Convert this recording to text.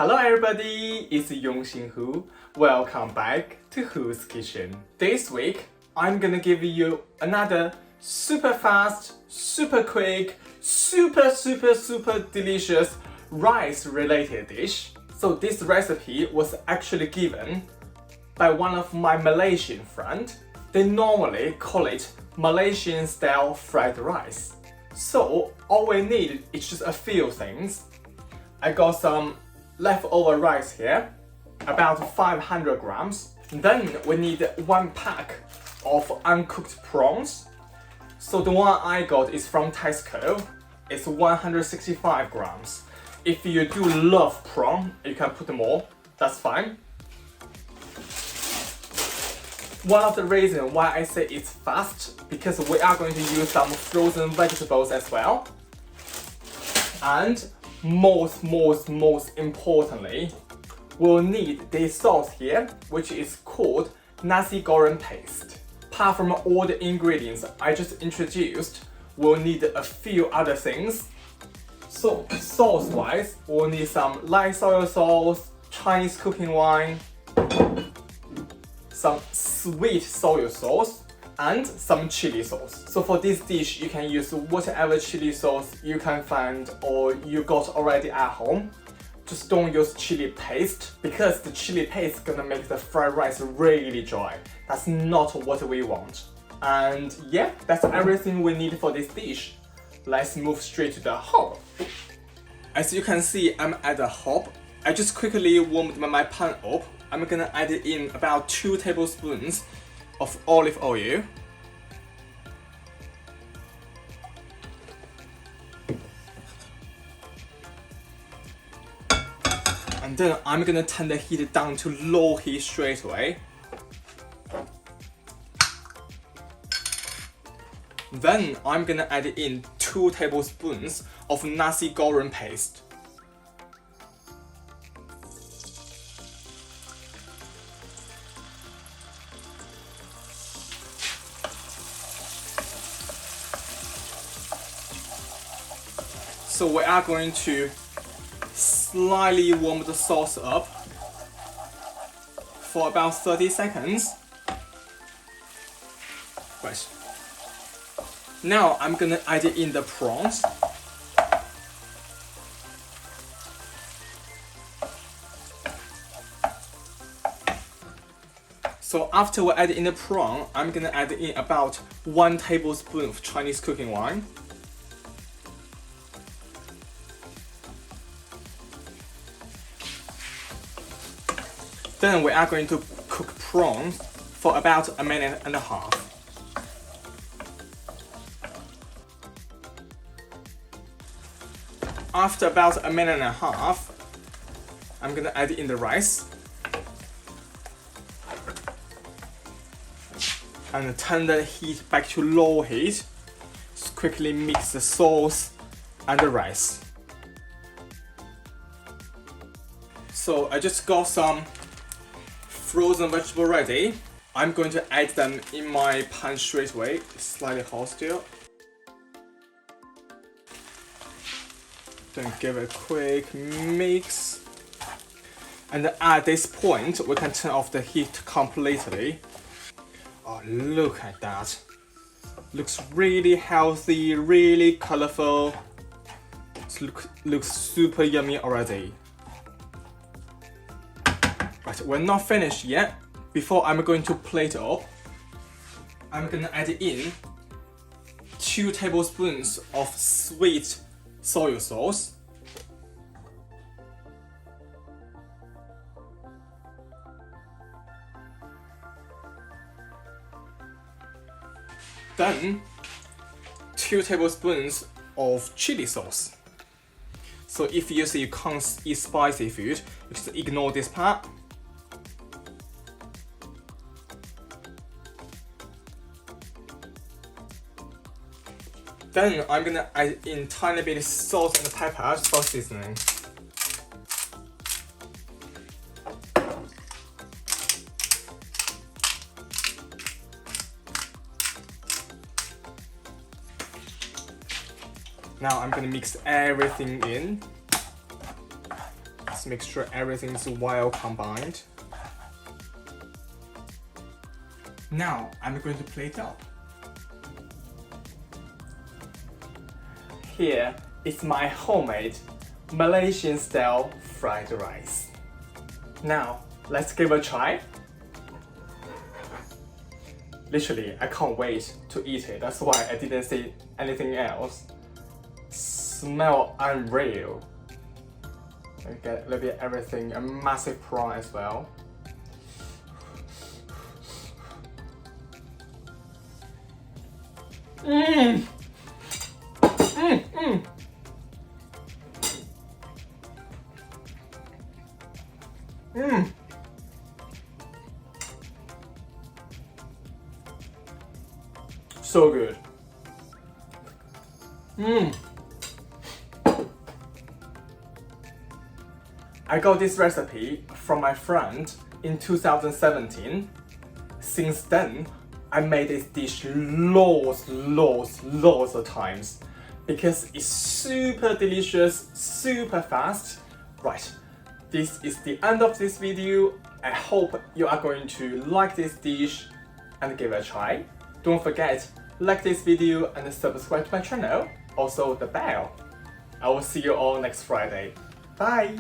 Hello everybody, it's Yongxin Hu. Welcome back to Hu's Kitchen. This week, I'm gonna give you another super fast, super quick, super delicious rice related dish. So this recipe was actually given by one of my Malaysian friends. They normally call it Malaysian style fried rice. So all we need is just a few things. I got some leftover rice here, about 500 grams. Then we need 1 pack of uncooked prawns. So the one I got is from Tesco. It's 165 grams. If you do love prawn, you can put more, that's fine. One of the reasons why I say it's fast, because we are going to use some frozen vegetables as well. And most importantly, we'll need this sauce here, which is called nasi goreng paste. Apart from all the ingredients I just introduced, we'll need a few other things. So sauce-wise, we'll need some light soy sauce, Chinese cooking wine, some sweet soy sauce, and some chili sauce. So for this dish, you can use whatever chili sauce you can find or you got already at home. Just don't use chili paste, because the chili paste is gonna make the fried rice really dry. That's not what we want. And yeah, that's everything we need for this dish. Let's move straight to the hob. As you can see, I'm at the hob. I just quickly warmed my pan up. I'm gonna add in about 2 tablespoons of olive oil. And then I'm gonna turn the heat down to low heat straight away. Then I'm gonna add in 2 tablespoons of nasi goreng paste. So we are going to slightly warm the sauce up for about 30 seconds. Right. Now I'm gonna add in the prawns. So after we add in the prawn, I'm gonna add in about 1 tablespoon of Chinese cooking wine. Then we are going to cook prawns for about 1.5 minutes. After about 1.5 minutes, I'm gonna add in the rice and turn the heat back to low heat. Just quickly mix the sauce and the rice. So I just got some frozen vegetable ready. I'm going to add them in my pan straight away. It's slightly hot still. Then give it a quick mix. And at this point, we can turn off the heat completely. Oh, look at that. Looks really healthy, really colorful. Looks super yummy already. Right, we're not finished yet. Before I'm going to plate it up, I'm gonna add in 2 tablespoons of sweet soy sauce. Then 2 tablespoons of chili sauce. So if you say you can't eat spicy food, you just ignore this part. Then I'm gonna add in tiny bit of salt and pepper for seasoning. Now I'm gonna mix everything in. Just make sure everything's well combined. Now I'm going to plate up. Here is my homemade Malaysian style fried rice. Now let's give it a try. Literally, I can't wait to eat it. That's why I didn't say anything else. Smell unreal. I get a little bit everything, a massive prawn as well. Mmm. Mmm. Mmm. Mmm. So good. Mmm. I got this recipe from my friend in 2017. Since then, I made this dish loads of times because it's super delicious, super fast. Right, this is the end of this video. I hope you are going to like this dish and give it a try. Don't forget, like this video and subscribe to my channel, also the bell. I will see you all next Friday. Bye!